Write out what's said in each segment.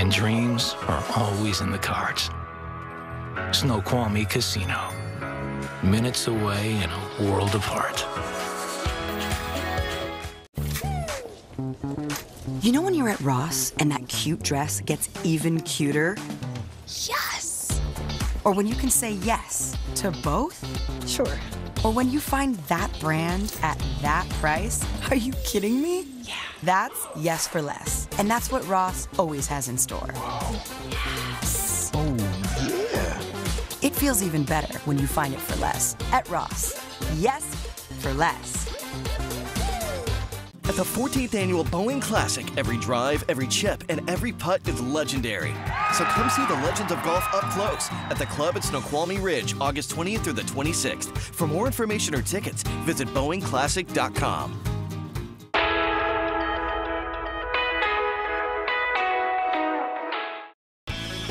And dreams are always in the cards. Snoqualmie Casino. Minutes away and a world apart. You know when you're at Ross and that cute dress gets even cuter? Yes! Or when you can say yes to both? Sure. Or when you find that brand at that price? Are you kidding me? Yeah. That's yes for less. And that's what Ross always has in store. Whoa. Yes. Oh, yeah. It feels even better when you find it for less at Ross. Yes for less. At the 14th annual Boeing Classic, every drive, every chip, and every putt is legendary. So come see the legends of golf up close at the club at Snoqualmie Ridge, August 20th through the 26th. For more information or tickets, visit BoeingClassic.com.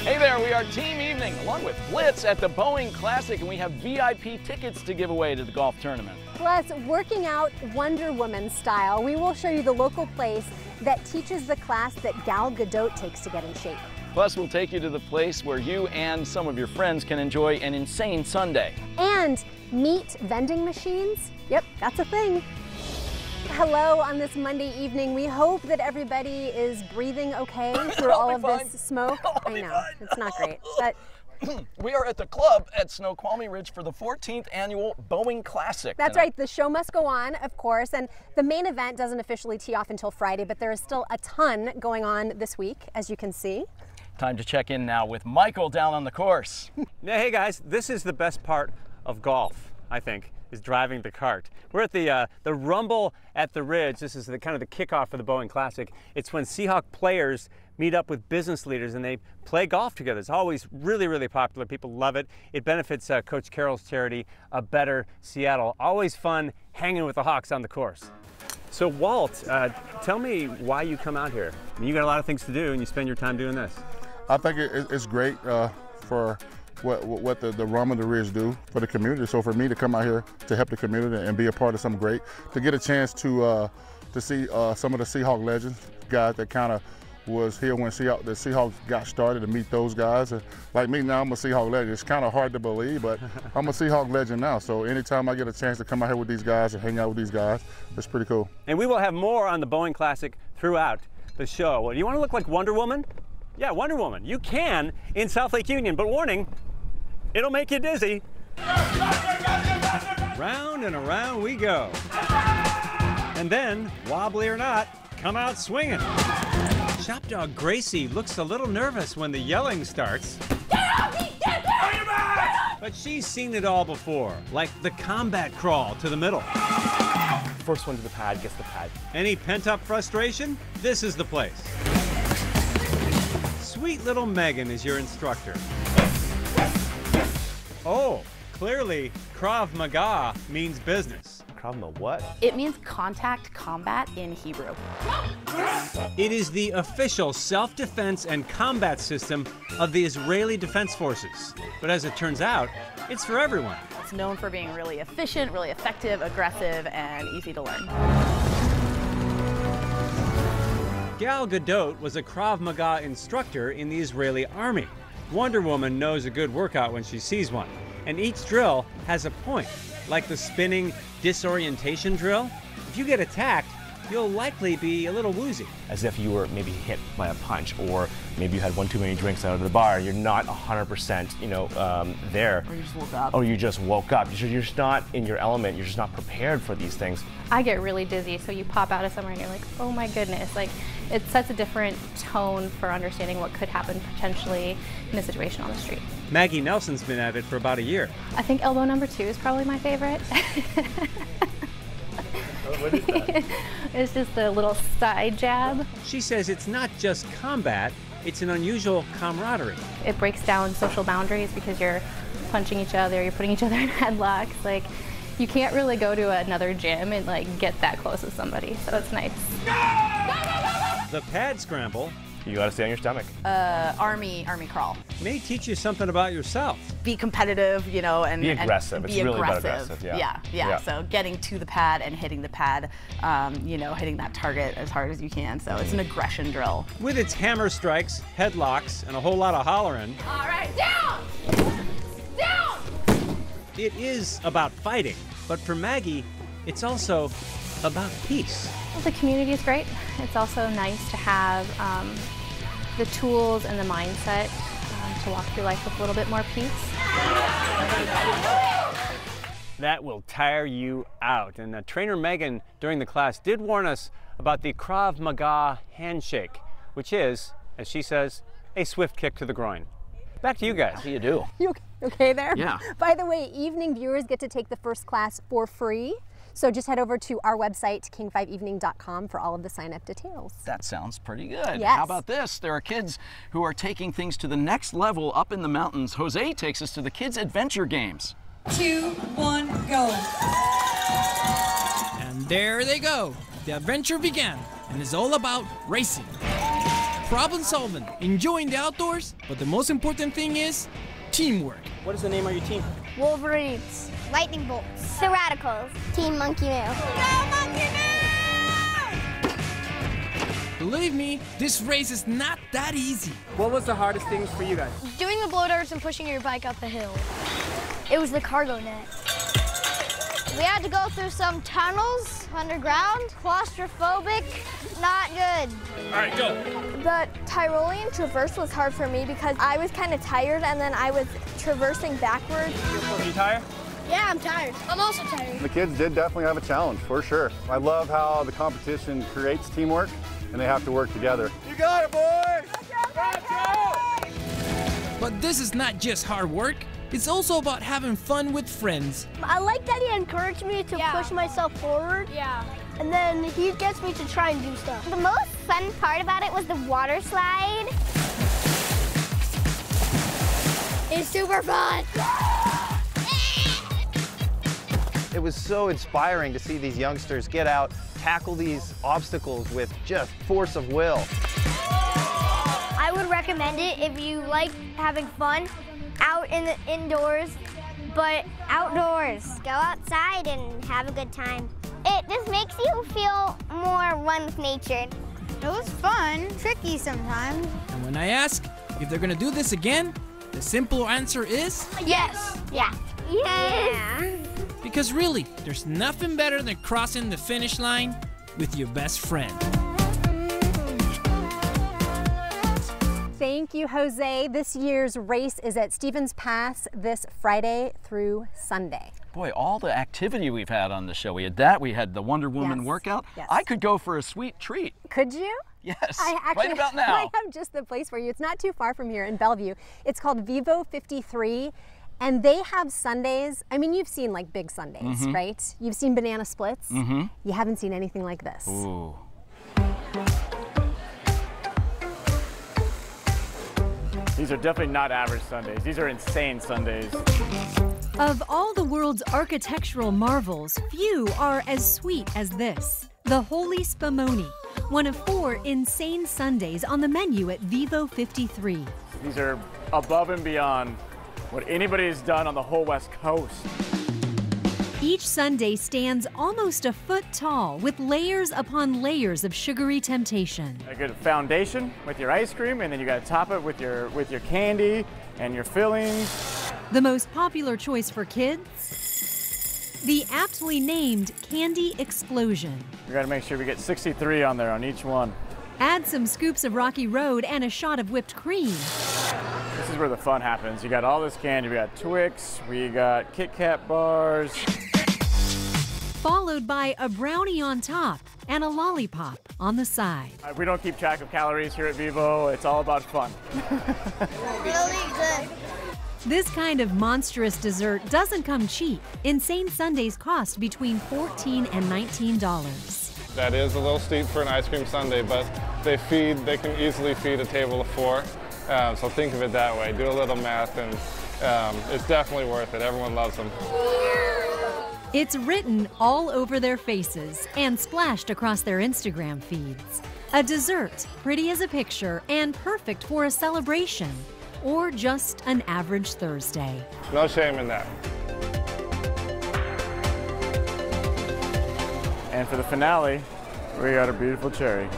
Hey there, we are Team Evening along with Blitz at the Boeing Classic, and we have VIP tickets to give away to the golf tournament. Plus, working out Wonder Woman style, we will show you the local place that teaches the class that Gal Gadot takes to get in shape. Plus, we'll take you to the place where you and some of your friends can enjoy an insane Sunday. And meet vending machines. Yep, that's a thing. Hello on this Monday evening. We hope that everybody is breathing okay through all of this smoke. I know, it's not great. But we are at the club at Snoqualmie Ridge for the 14th annual Boeing Classic. That's right, the show must go on, of course, and the main event doesn't officially tee off until Friday, but there is still a ton going on this week, as you can see. Time to check in now with Michael down on the course. Yeah, hey guys, this is the best part of golf, I think, is driving the cart. We're at the Rumble at the Ridge. This is the kind of the kickoff for the Boeing Classic. It's when Seahawk players meet up with business leaders and they play golf together. It's always really, really popular. People love it. It benefits Coach Carroll's charity, A Better Seattle. Always fun hanging with the Hawks on the course. So Walt, tell me why you come out here. I mean, you got a lot of things to do and you spend your time doing this. I think it's great for what the Rum and the Ridge do for the community. So for me to come out here to help the community and be a part of something great, to get a chance to see some of the Seahawk legends, guys that kind of was here when the Seahawks got started, to meet those guys. And like me now, I'm a Seahawk legend. It's kind of hard to believe, but I'm a Seahawk legend now. So anytime I get a chance to come out here with these guys and hang out with these guys, it's pretty cool. And we will have more on the Boeing Classic throughout the show. Well, do you want to look like Wonder Woman? Yeah, Wonder Woman. You can in South Lake Union, but warning, it'll make you dizzy. Round and around we go. And then, wobbly or not, come out swinging. Shop Dog Gracie looks a little nervous when the yelling starts. Get off me! Get off! But she's seen it all before, like the combat crawl to the middle. First one to the pad gets the pad. Any pent-up frustration? This is the place. Sweet little Megan is your instructor. Oh, clearly Krav Maga means business. Krav Maga what? It means contact combat in Hebrew. It is the official self-defense and combat system of the Israeli Defense Forces. But as it turns out, it's for everyone. It's known for being really efficient, really effective, aggressive, and easy to learn. Gal Gadot was a Krav Maga instructor in the Israeli army. Wonder Woman knows a good workout when she sees one. And each drill has a point, like the spinning disorientation drill. If you get attacked, you'll likely be a little woozy. As if you were maybe hit by a punch, or maybe you had one too many drinks out of the bar. You're not 100%, there. Or you just woke up. Or you just woke up. You're just not in your element. You're just not prepared for these things. I get really dizzy, so you pop out of somewhere and you're like, oh my goodness. Like, it sets a different tone for understanding what could happen potentially in a situation on the street. Maggie Nelson's been at it for about a year. I think elbow number 2 is probably my favorite. What is that? It's just a little side jab. She says it's not just combat, it's an unusual camaraderie. It breaks down social boundaries because you're punching each other, you're putting each other in headlocks. Like, you can't really go to another gym and like get that close with somebody, so it's nice. The pad scramble You got to stay on your stomach. Army crawl. May teach you something about yourself. Be competitive, you know, and be aggressive. And it's really about aggressive. Yeah. So getting to the pad and hitting the pad, you know, hitting that target as hard as you can. So it's an aggression drill. With its hammer strikes, headlocks, and a whole lot of hollering. All right, down! Down! It is about fighting, but for Maggie, it's also about peace. Well, the community is great. It's also nice to have the tools and the mindset to walk through life with a little bit more peace. That will tire you out. And trainer Megan during the class did warn us about the Krav Maga handshake, which is, as she says, a swift kick to the groin. Back to you guys. How do you do? You okay there? Yeah. By the way, evening viewers get to take the first class for free. So just head over to our website, king5evening.com, for all of the sign-up details. That sounds pretty good. Yes. How about this? There are kids who are taking things to the next level up in the mountains. Jose takes us to the Kids Adventure Games. 2, 1, go. And there they go. The adventure began and is all about racing, problem solving, enjoying the outdoors, but the most important thing is teamwork. What is the name of your team? Wolverines. Lightning Bolts. The Radicals. Team Monkey Mail. Go Monkey Mail! Believe me, this race is not that easy. What was the hardest things for you guys? Doing the blow darts and pushing your bike up a hill. It was the cargo net. We had to go through some tunnels underground. Claustrophobic, not good. All right, go. The Tyrolean traverse was hard for me because I was kind of tired and then I was traversing backwards. Are you tired? Yeah, I'm tired. I'm also tired. The kids did definitely have a challenge, for sure. I love how the competition creates teamwork and they have to work together. You got it, boys! But this is not just hard work. It's also about having fun with friends. I like that he encouraged me to push myself forward. Yeah. And then he gets me to try and do stuff. The most fun part about it was the water slide. It's super fun. It was so inspiring to see these youngsters get out, tackle these obstacles with just force of will. I would recommend it if you like having fun out in the indoors, but outdoors. Go outside and have a good time. It just makes you feel more one with nature. It was fun, tricky sometimes. And when I ask if they're gonna do this again, the simple answer is yes. Yeah. Yeah. Because really, there's nothing better than crossing the finish line with your best friend. Thank you, Jose. This year's race is at Stevens Pass this Friday through Sunday. Boy, all the activity we've had on the show. We had that, we had the Wonder Woman workout. Yes. I could go for a sweet treat. Could you? Yes, right about now. I have just the place for you. It's not too far from here in Bellevue. It's called Vivo 53. And they have Sundays. I mean, you've seen like big Sundays, right? You've seen banana splits. You haven't seen anything like this. Ooh. These are definitely not average Sundays. These are insane Sundays. Of all the world's architectural marvels, few are as sweet as this. The Holy Spumoni, one of 4 insane Sundays on the menu at Vivo 53. These are above and beyond what anybody has done on the whole West Coast. Each sundae stands almost a foot tall with layers upon layers of sugary temptation. A good foundation with your ice cream, and then you got to top it with your candy and your fillings. The most popular choice for kids? The aptly named Candy Explosion. We got to make sure we get 63 on there on each one. Add some scoops of Rocky Road and a shot of whipped cream. This is where the fun happens. You got all this candy. We got Twix, we got Kit Kat bars. Followed by a brownie on top and a lollipop on the side. We don't keep track of calories here at Vivo. It's all about fun. Really good. This kind of monstrous dessert doesn't come cheap. Insane sundaes cost between $14 and $19. That is a little steep for an ice cream sundae, but they can easily feed a table of 4. So think of it that way. Do a little math, and it's definitely worth it. Everyone loves them. It's written all over their faces and splashed across their Instagram feeds. A dessert, pretty as a picture and perfect for a celebration, or just an average Thursday. No shame in that. And for the finale, we got a beautiful cherry.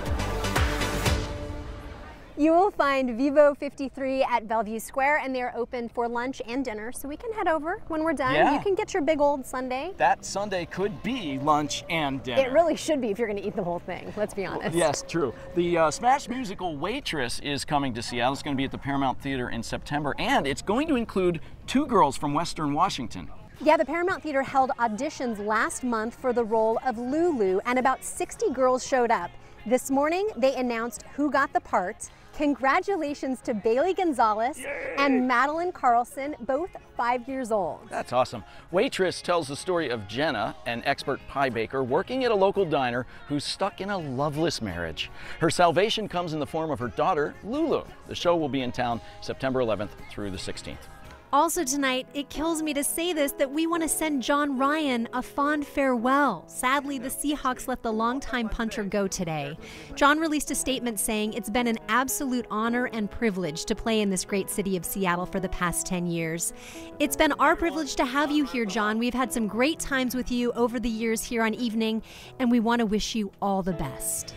You will find Vivo 53 at Bellevue Square, and they're open for lunch and dinner, so we can head over when we're done. Yeah. You can get your big old sundae. That sundae could be lunch and dinner. It really should be if you're going to eat the whole thing, let's be honest. Yes, true. The Smash musical Waitress is coming to Seattle. It's going to be at the Paramount Theater in September, and it's going to include 2 girls from Western Washington. Yeah, the Paramount Theater held auditions last month for the role of Lulu, and about 60 girls showed up. This morning, they announced who got the part. Congratulations to Bailey Gonzalez and Madeline Carlson, both 5 years old. That's awesome. Waitress tells the story of Jenna, an expert pie baker working at a local diner who's stuck in a loveless marriage. Her salvation comes in the form of her daughter, Lulu. The show will be in town September 11th through the 16th. Also tonight, it kills me to say this, that we want to send John Ryan a fond farewell. Sadly, the Seahawks let the longtime punter go today. John released a statement saying, "It's been an absolute honor and privilege to play in this great city of Seattle for the past 10 years. It's been our privilege to have you here, John. We've had some great times with you over the years here on Evening, and we want to wish you all the best."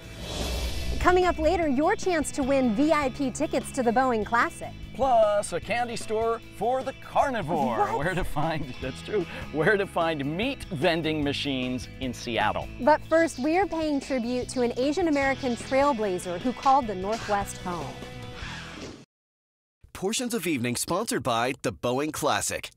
Coming up later, your chance to win VIP tickets to the Boeing Classic. Plus a candy store for the carnivore. What? Where to find, that's true, where to find meat vending machines in Seattle. But first, we are paying tribute to an Asian American trailblazer who called the Northwest home. Portions of Evening sponsored by the Boeing Classic.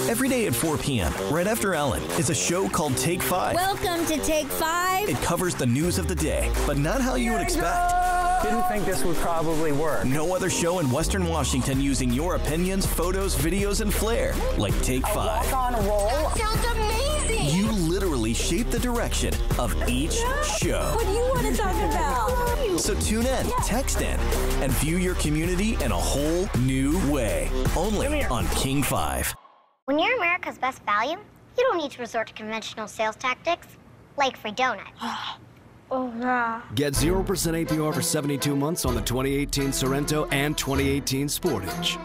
Every day at 4 p.m., right after Ellen, is a show called Take 5. Welcome to Take 5. It covers the news of the day, but not how you would expect. Didn't think this would probably work. No other show in Western Washington using your opinions, photos, videos, and flair like Take 5. On a roll. That sounds amazing. You literally shape the direction of each show. What do you want to talk about? So tune in, text in, and view your community in a whole new way. Only on King 5. When you're America's best value, you don't need to resort to conventional sales tactics, like free donuts. Oh, yeah. Get 0% APR for 72 months on the 2018 Sorrento and 2018 Sportage.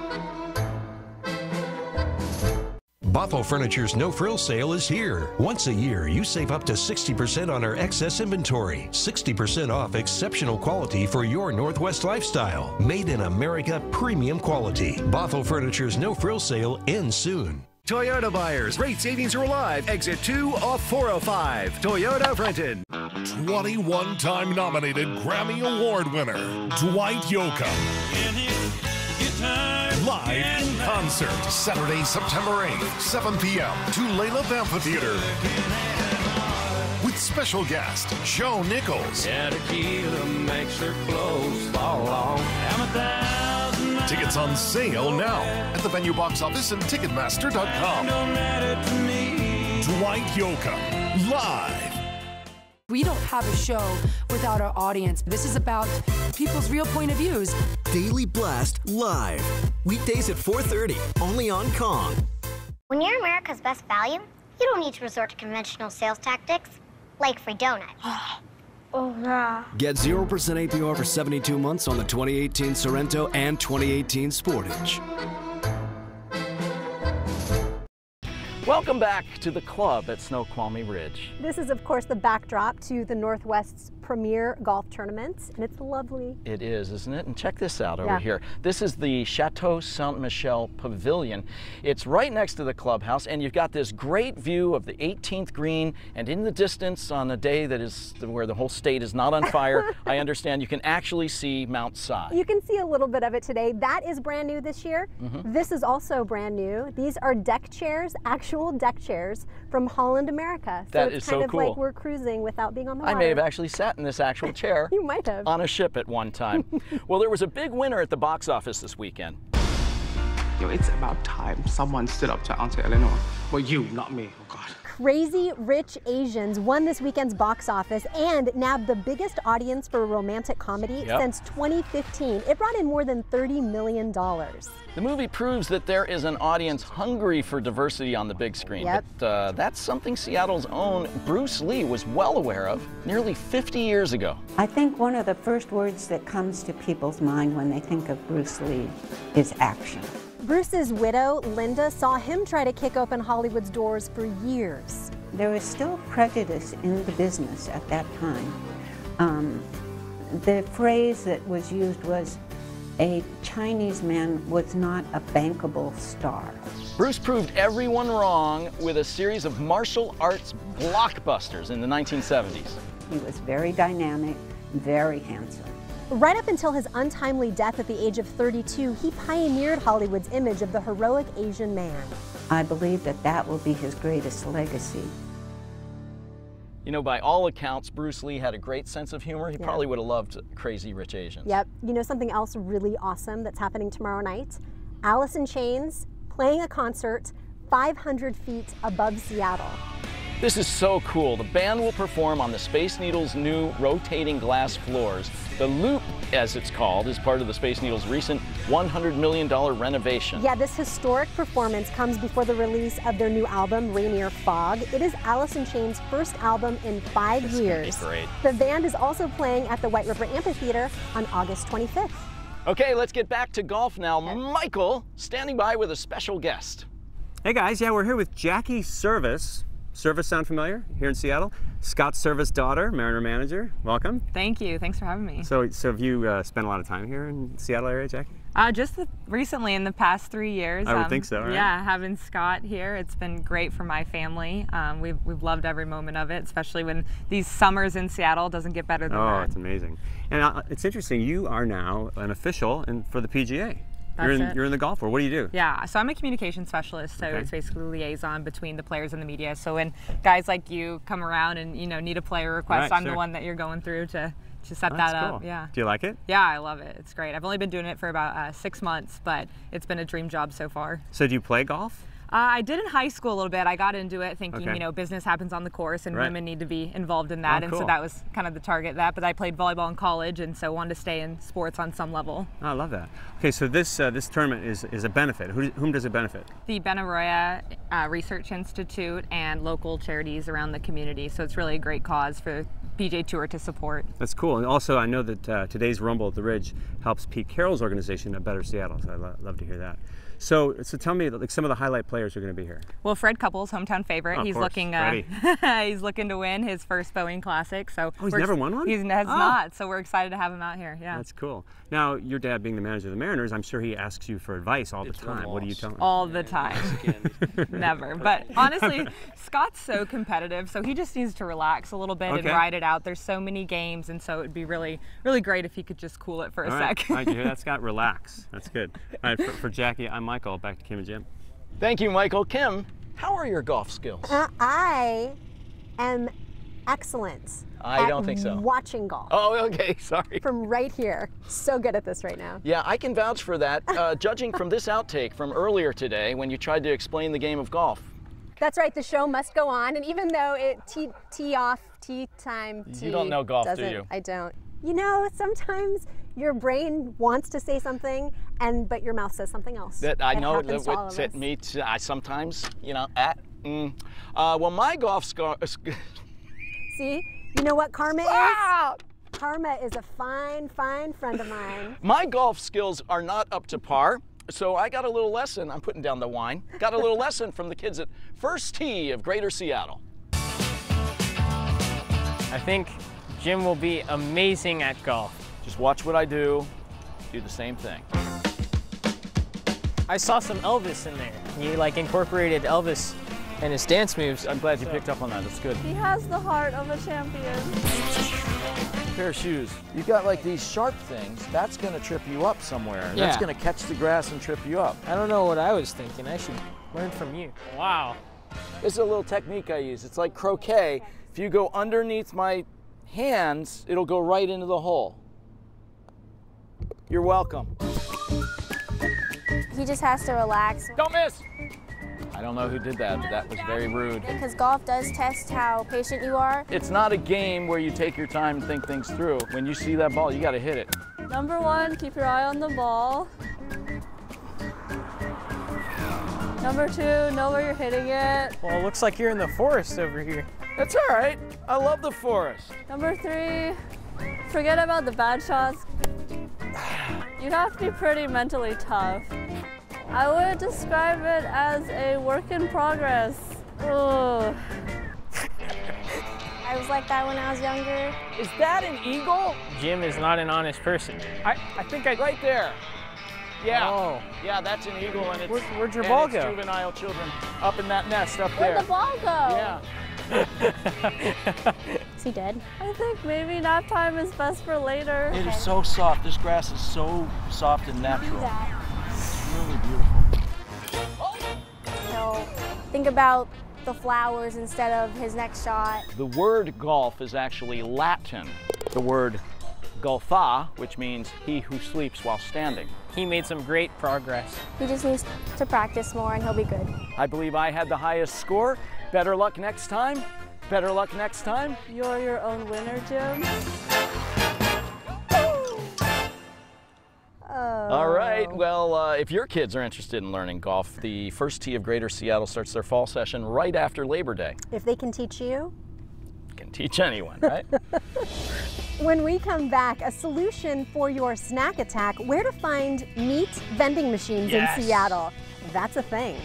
Bothell Furniture's No Frill Sale is here. Once a year, you save up to 60% on our excess inventory. 60% off exceptional quality for your Northwest lifestyle. Made in America, premium quality. Bothell Furniture's No Frill Sale ends soon. Toyota buyers, great savings are live. Exit 2 off 405. Toyota Brenton. 21-time nominated Grammy Award winner, Dwight Yoakam. Live in concert, Saturday, September 8th, 7 p.m. Tulalip Amphitheater. With special guest, Joe Nichols. Tequila makes her clothes fall off. Tickets on sale now at the venue box office and Ticketmaster.com. Dwight Yoakam, live. We don't have a show without our audience. This is about people's real point of views. Daily Blast Live. Weekdays at 4:30, only on Kong. When you're America's best value, you don't need to resort to conventional sales tactics, like free donuts. Oh, yeah. Get 0% APR for 72 months on the 2018 Sorrento and 2018 Sportage. Welcome back to the club at Snoqualmie Ridge. This is, of course, the backdrop to the Northwest's premier golf tournament, and it's lovely. It is, isn't it? And check this out over here. This is the Chateau Saint-Michel Pavilion. It's right next to the clubhouse, and you've got this great view of the 18th green, and in the distance, on a day that is where the whole state is not on fire, I understand you can actually see Mount Si. You can see a little bit of it today. That is brand new this year. This is also brand new. These are deck chairs, actual deck chairs from Holland, America. So That it's is kind so of cool. like we're cruising without being on the water. I may have actually sat in this actual chair You might have. on a ship at one time. Well, there was a big winner at the box office this weekend. It's about time someone stood up to Auntie Eleanor. Well, you, not me. Oh, God. Crazy Rich Asians won this weekend's box office and nabbed the biggest audience for a romantic comedy since 2015. It brought in more than $30 million. The movie proves that there is an audience hungry for diversity on the big screen. But that's something Seattle's own Bruce Lee was well aware of nearly 50 years ago. I think one of the first words that comes to people's mind when they think of Bruce Lee is action. Bruce's widow, Linda, saw him try to kick open Hollywood's doors for years. There was still prejudice in the business at that time. The phrase that was used was, a Chinese man was not a bankable star. Bruce proved everyone wrong with a series of martial arts blockbusters in the 1970s. He was very dynamic, very handsome. Right up until his untimely death at the age of 32, he pioneered Hollywood's image of the heroic Asian man. I believe that that will be his greatest legacy. You know, by all accounts, Bruce Lee had a great sense of humor. He probably would have loved Crazy Rich Asians. Yep. You know something else really awesome that's happening tomorrow night? Alice in Chains playing a concert 500 feet above Seattle. This is so cool. The band will perform on the Space Needle's new rotating glass floors. The Loop, as it's called, is part of the Space Needle's recent $100 million renovation. Yeah, this historic performance comes before the release of their new album, Rainier Fog. It is Alice in Chains' first album in 5 years. Great. The band is also playing at the White River Amphitheater on August 25th. Okay, let's get back to golf now. Michael, standing by with a special guest. Hey guys, yeah, we're here with Jackie Service. Service sound familiar here in Seattle? Scott Service' daughter, Mariner manager. Welcome. Thank you. Thanks for having me. So have you spent a lot of time here in the Seattle area, Jackie? Just recently, in the past 3 years. I would think so, right? Yeah, having Scott here, it's been great for my family. We've loved every moment of it, especially when these summers in Seattle doesn't get better than that. Oh, it's amazing. And it's interesting, you are now an official for the PGA. You're in the golf world. What do you do? Yeah, so I'm a communication specialist, so it's basically liaison between the players and the media. So when guys like you come around and need a player request, I'm the one that you're going through to set that up. Cool. Yeah. Do you like it? Yeah, I love it. It's great. I've only been doing it for about 6 months, but it's been a dream job so far. So do you play golf? I did in high school a little bit. I got into it thinking, business happens on the course and women need to be involved in that. And so that was kind of the target of that. But I played volleyball in college and so wanted to stay in sports on some level. Oh, I love that. Okay, so this tournament is a benefit. Whom does it benefit? The Ben Arroyo Research Institute and local charities around the community. So it's really a great cause for PGA Tour to support. That's cool. And also I know that today's Rumble at the Ridge helps Pete Carroll's organization, A Better Seattle. So I'd love to hear that. So tell me, like, some of the highlight players are going to be here. Well, Fred Couples, hometown favorite. Oh, he's looking. He's looking to win his first Boeing Classic. So he's never won one. He has not. So we're excited to have him out here. Yeah. That's cool. Now, your dad being the manager of the Mariners, I'm sure he asks you for advice all the time. What do you tell him? All the time. Never. But honestly, Scott's so competitive, so he just needs to relax a little bit and ride it out. There's so many games, and so it'd be really, really great if he could just cool it for a sec. All right, you hear that, Scott? Relax. That's good. All right, for Jackie, I'm Michael. Back to Kim and Jim. Thank you, Michael. Kim, how are your golf skills? I am excellent. I don't think so. Watching golf. Oh, okay, sorry. From right here. So good at this right now. Yeah, I can vouch for that, judging from this outtake from earlier today when you tried to explain the game of golf. That's right, the show must go on, and even though it tee time. You don't know golf, do you? I don't. You know, sometimes your brain wants to say something, but your mouth says something else. That I know that would set me to, I sometimes, well, my golf score. See, you know what karma is? Karma is a fine, fine friend of mine. My golf skills are not up to par, so I got a little lesson. I'm putting down the wine. Got a little lesson from the kids at First Tee of Greater Seattle. I think Jim will be amazing at golf. Just watch what I do the same thing. I saw some Elvis in there. He incorporated Elvis and his dance moves. I'm glad you picked up on that. That's good. He has the heart of a champion. Pair of shoes. You got these sharp things. That's going to trip you up somewhere. Yeah. That's going to catch the grass and trip you up. I don't know what I was thinking. I should learn from you. Wow. This is a little technique I use. It's like croquet. If you go underneath my hands, it'll go right into the hole. You're welcome. He just has to relax. Don't miss. I don't know who did that, but that was very rude. Because golf does test how patient you are. It's not a game where you take your time and think things through. When you see that ball, you got to hit it. Number one, keep your eye on the ball. Number two, know where you're hitting it. Well, it looks like you're in the forest over here. That's all right. I love the forest. Number three, forget about the bad shots. You'd have to be pretty mentally tough. I would describe it as a work in progress. Ugh. I was like that when I was younger. Is that an eagle? Jim is not an honest person. I think right there. Yeah. Oh. Yeah, that's an eagle, and it's where'd your ball go? Juvenile children up in that nest up there. Where'd the ball go? Yeah. Is he dead? I think maybe nap time is best for later. It is so soft. This grass is so soft and natural. It's really beautiful. He'll think about the flowers instead of his next shot. The word golf is actually Latin. The word golfa, which means he who sleeps while standing. He made some great progress. He just needs to practice more and he'll be good. I believe I had the highest score. Better luck next time. Better luck next time. You're your own winner, Jim. All right, well, if your kids are interested in learning golf, the First Tee of Greater Seattle starts their fall session right after Labor Day. If they can teach you? Can teach anyone, right? When we come back, a solution for your snack attack, where to find meat vending machines in Seattle. That's a thing.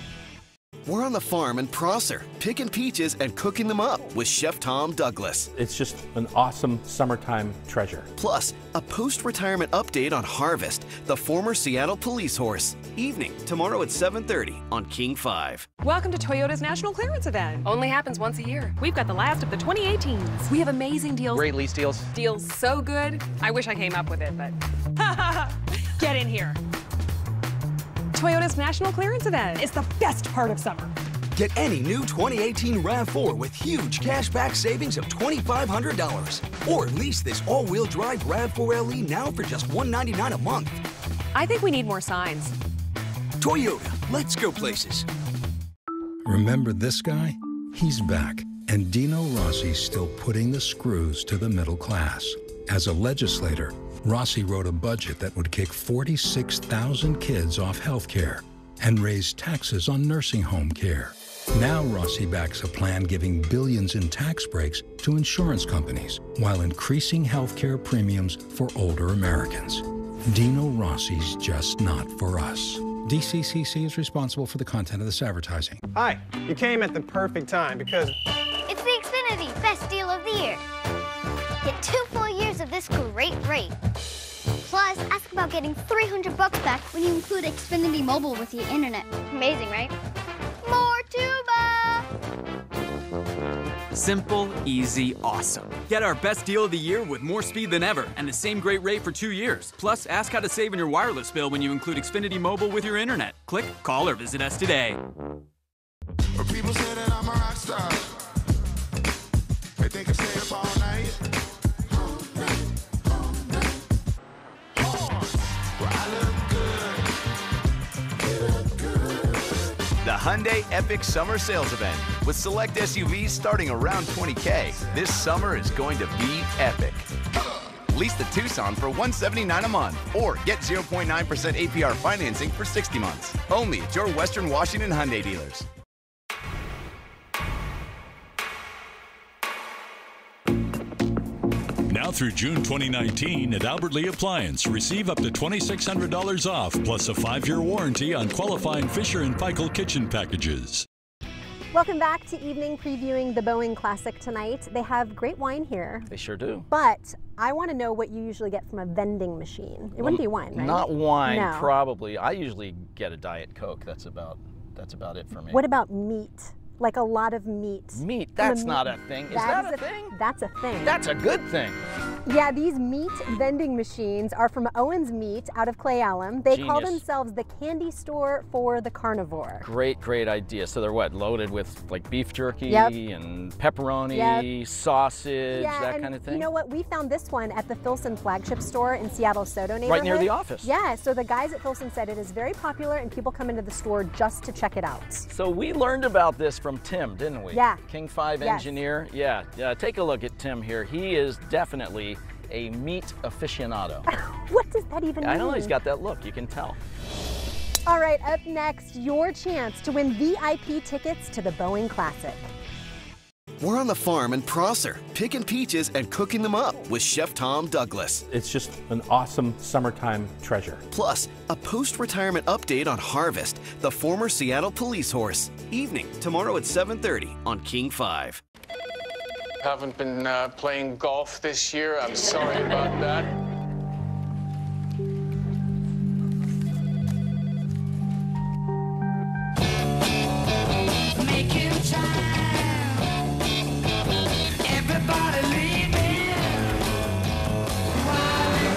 We're on the farm in Prosser, picking peaches and cooking them up with Chef Tom Douglas. It's just an awesome summertime treasure. Plus, a post-retirement update on Harvest, the former Seattle police horse. Evening, tomorrow at 7:30 on King 5. Welcome to Toyota's National Clearance Event. Only happens once a year. We've got the last of the 2018s. We have amazing deals. Great lease deals. Deals so good, I wish I came up with it, but get in here. Toyota's National Clearance Event is the best part of summer. Get any new 2018 RAV4 with huge cashback savings of $2,500. Or lease this all-wheel drive RAV4 LE now for just $199 a month. I think we need more signs. Toyota, let's go places. Remember this guy? He's back, and Dino Rossi's still putting the screws to the middle class. As a legislator, Rossi wrote a budget that would kick 46,000 kids off health care and raise taxes on nursing home care. Now Rossi backs a plan giving billions in tax breaks to insurance companies while increasing health care premiums for older Americans. Dino Rossi's just not for us. DCCC is responsible for the content of this advertising. Hi, you came at the perfect time because... It's the Xfinity Best Deal of the Year. Get 2 full years of this great rate. Plus, ask about getting $300 back when you include Xfinity Mobile with your internet. Amazing, right? More tuba! Simple, easy, awesome. Get our best deal of the year with more speed than ever and the same great rate for 2 years. Plus, ask how to save on your wireless bill when you include Xfinity Mobile with your internet. Click, call, or visit us today. People say that I'm a rock star. They think I stay up all night. The Hyundai Epic Summer Sales Event. With select SUVs starting around $20K, this summer is going to be epic. Lease the Tucson for $179 a month, or get 0.9% APR financing for 60 months. Only at your Western Washington Hyundai dealers. Now through June 2019 at Albert Lee Appliance, receive up to $2,600 off, plus a 5-year warranty on qualifying Fisher & Paykel kitchen packages. Welcome back to evening previewing the Boeing Classic tonight. They have great wine here. They sure do. But I want to know what you usually get from a vending machine. It wouldn't be wine, right? Not wine, no. Probably. I usually get a Diet Coke. That's about it for me. What about meat? Like a lot of meat. Meat? That's not a thing. Is that a thing? That's a thing. That's a good thing. Yeah, these meat vending machines are from Owens Meat out of Clay Alum. They call themselves the candy store for the carnivore. Great, great idea. So they're what, loaded with like beef jerky and pepperoni, sausage, that kind of thing? You know what? We found this one at the Filson flagship store in Seattle Soto neighborhood. Right near the office. Yeah, so the guys at Filson said it is very popular and people come into the store just to check it out. So we learned about this from Tim, didn't we? Yeah. King 5 engineer. Yeah, take a look at Tim here. He is definitely a meat aficionado. What does that even mean? I don't know, he's got that look, you can tell. All right, up next, your chance to win VIP tickets to the Boeing Classic. We're on the farm in Prosser, picking peaches and cooking them up with Chef Tom Douglas. It's just an awesome summertime treasure. Plus, a post-retirement update on Harvest, the former Seattle police horse. Evening, tomorrow at 7:30 on King 5. Haven't been playing golf this year. I'm sorry about that.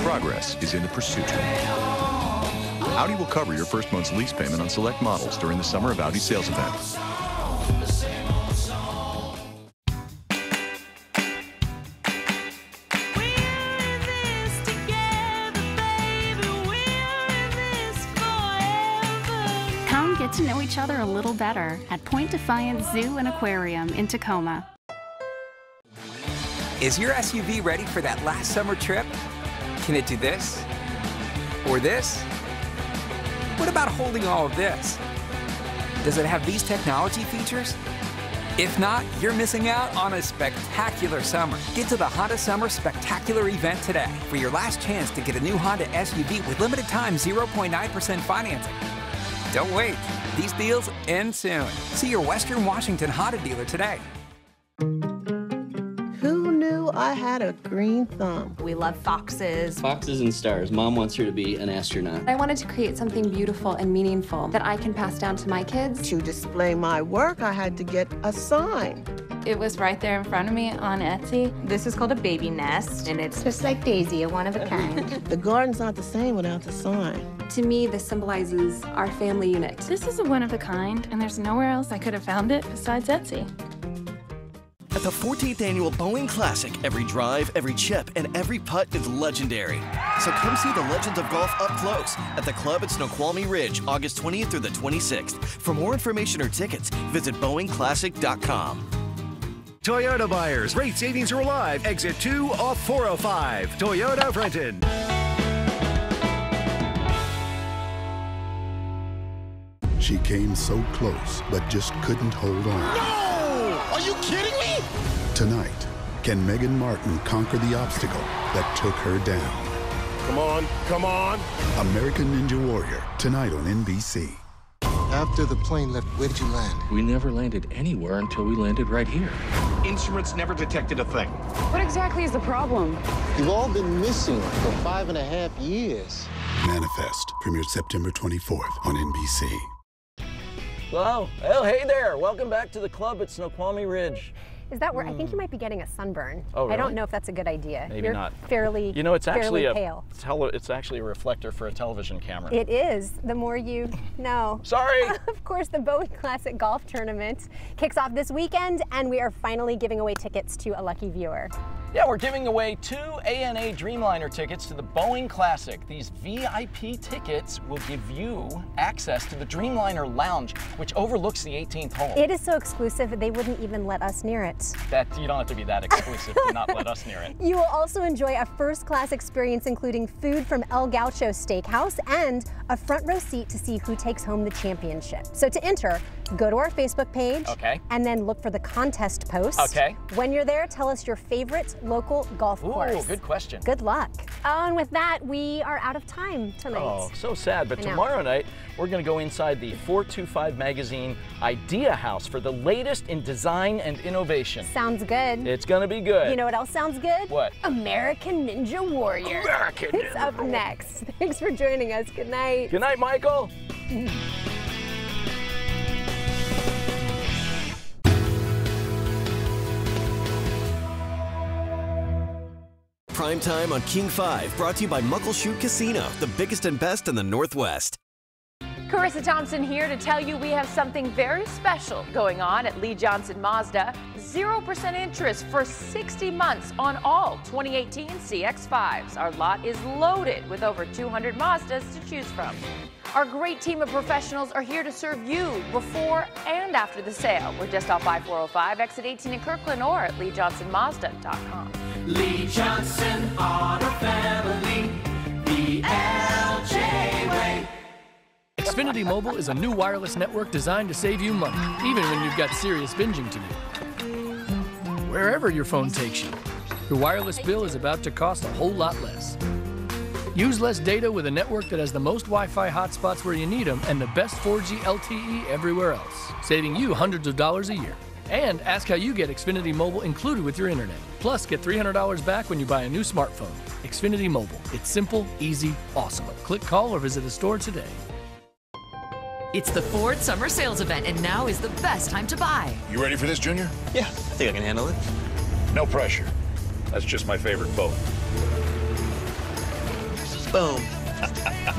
Progress is in the pursuit. Audi will cover your first month's lease payment on select models during the Summer of Audi sales event. Come get to know each other a little better at Point Defiance Zoo and Aquarium in Tacoma. Is your SUV ready for that last summer trip? Can it do this? Or this? What about holding all of this? Does it have these technology features? If not, you're missing out on a spectacular summer. Get to the Honda Summer Spectacular event today for your last chance to get a new Honda SUV with limited time 0.9% financing. Don't wait. These deals end soon. See your Western Washington Honda dealer today. Who knew I had a green thumb? We love foxes. Foxes and stars. Mom wants her to be an astronaut. I wanted to create something beautiful and meaningful that I can pass down to my kids. To display my work, I had to get a sign. It was right there in front of me on Etsy. This is called a baby nest, and it's just like Daisy, a one of a kind. The garden's not the same without the sign. To me, this symbolizes our family unit. This is a one of a kind, and there's nowhere else I could have found it besides Etsy. At the 14th Annual Boeing Classic, every drive, every chip, and every putt is legendary. So come see the legends of golf up close at the club at Snoqualmie Ridge, August 20th through the 26th. For more information or tickets, visit BoeingClassic.com. Toyota buyers, rate savings are alive. Exit 2 off 405. Toyota Brenton. She came so close, but just couldn't hold on. No! Are you kidding me? Tonight, can Megan Martin conquer the obstacle that took her down? Come on, come on. American Ninja Warrior, tonight on NBC. After the plane left, where did you land? We never landed anywhere until we landed right here. Instruments never detected a thing. What exactly is the problem? You've all been missing for 5.5 years. Manifest premieres September 24th on NBC. Well, hey there. Welcome back to the club at Snoqualmie Ridge. Is that where I think you might be getting a sunburn? Oh, really? I don't know if that's a good idea. Maybe You're not. Fairly, you know, it's actually pale. It's actually a reflector for a television camera. It is. The more you know. Sorry. Of course, the Boeing Classic Golf Tournament kicks off this weekend, and we are finally giving away tickets to a lucky viewer. Yeah, we're giving away 2 ANA Dreamliner tickets to the Boeing Classic. These VIP tickets will give you access to the Dreamliner Lounge, which overlooks the 18th hole. It is so exclusive, they wouldn't even let us near it. You don't have to be that exclusive to not let us near it. You will also enjoy a first-class experience, including food from El Gaucho Steakhouse and a front row seat to see who takes home the championship. So to enter, go to our Facebook page, and then look for the contest post. When you're there, tell us your favorite local golf course. Ooh, good question. Good luck. And with that, we are out of time tonight. Oh, so sad. But tomorrow night, we're going to go inside the 425 Magazine Idea House for the latest in design and innovation. Sounds good. It's going to be good. You know what else sounds good? What? American Ninja Warrior. American Ninja It's up next. Thanks for joining us. Good night. Good night, Michael. Prime Time on King 5, brought to you by Muckleshoot Casino, the biggest and best in the Northwest. Carissa Thompson here to tell you we have something very special going on at Lee Johnson Mazda. 0% interest for 60 months on all 2018 CX-5s. Our lot is loaded with over 200 Mazdas to choose from. Our great team of professionals are here to serve you before and after the sale. We're just off I-405, exit 18 in Kirkland, or at LeeJohnsonMazda.com. Lee Johnson Auto Family, the LJ way. Xfinity Mobile is a new wireless network designed to save you money, even when you've got serious binging to do. Wherever your phone takes you, your wireless bill is about to cost a whole lot less. Use less data with a network that has the most Wi-Fi hotspots where you need them and the best 4G LTE everywhere else, saving you hundreds of dollars a year. And ask how you get Xfinity Mobile included with your internet. Plus, get $300 back when you buy a new smartphone. Xfinity Mobile. It's simple, easy, awesome. Click, call, or visit a store today. It's the Ford Summer Sales Event, and now is the best time to buy. You ready for this, Junior? Yeah, I think I can handle it. No pressure. That's just my favorite boat. Boom.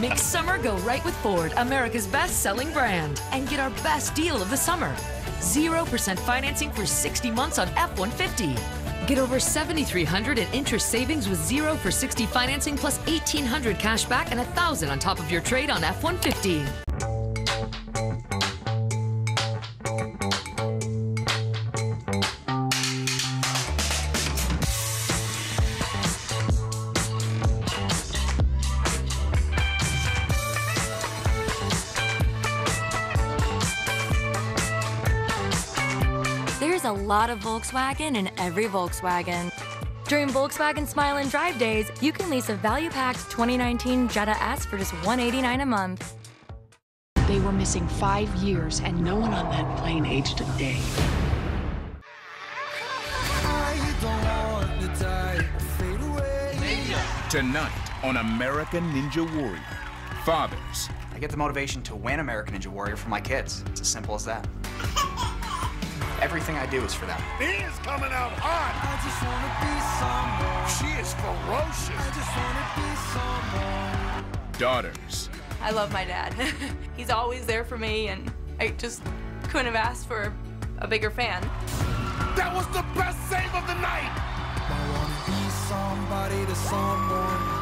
Make summer go right with Ford, America's best-selling brand. And get our best deal of the summer. 0% financing for 60 months on F-150. Get over $7,300 in interest savings with 0 for 60 financing plus $1,800 cash back and $1,000 on top of your trade on F-150. There's a lot of Volkswagen in every Volkswagen. During Volkswagen Smile and Drive Days, you can lease a value-packed 2019 Jetta S for just $189 a month. They were missing 5 years, and no one on that plane aged a day. Tonight on American Ninja Warrior, fathers. I get the motivation to win American Ninja Warrior for my kids. It's as simple as that. Everything I do is for them. He is coming out hot. I just wanna be someone. She is ferocious. I just wanna be someone. Daughters. I love my dad. He's always there for me, and I just couldn't have asked for a bigger fan. That was the best save of the night. I wanna be somebody to someone.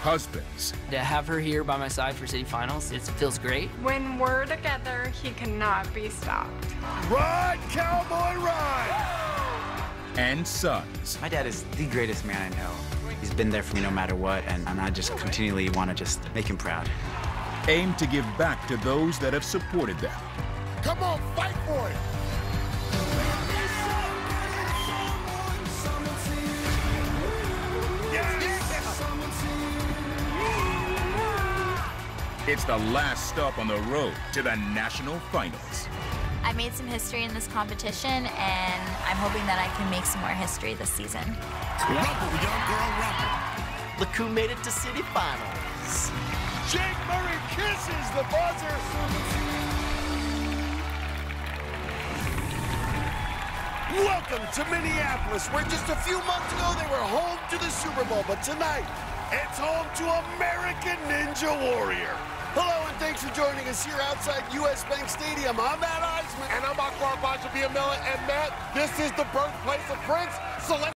Husbands. To have her here by my side for city finals, it feels great. When we're together, he cannot be stopped. Ride, cowboy, ride! And sons. My dad is the greatest man I know. He's been there for me no matter what, and I just continually want to just make him proud. Aim to give back to those that have supported them. Come on, fight for it! It's the last stop on the road to the national finals. I made some history in this competition, and I'm hoping that I can make some more history this season. Rumble, young girl, rumble. Look who made it to city finals. Jake Murray kisses the buzzer. Welcome to Minneapolis, where just a few months ago they were home to the Super Bowl, but tonight it's home to American Ninja Warrior. Hello, and thanks for joining us here outside U.S. Bank Stadium. I'm Matt Eisman. And I'm Akbar Bajabiamila. And Matt, this is the birthplace of Prince. So let's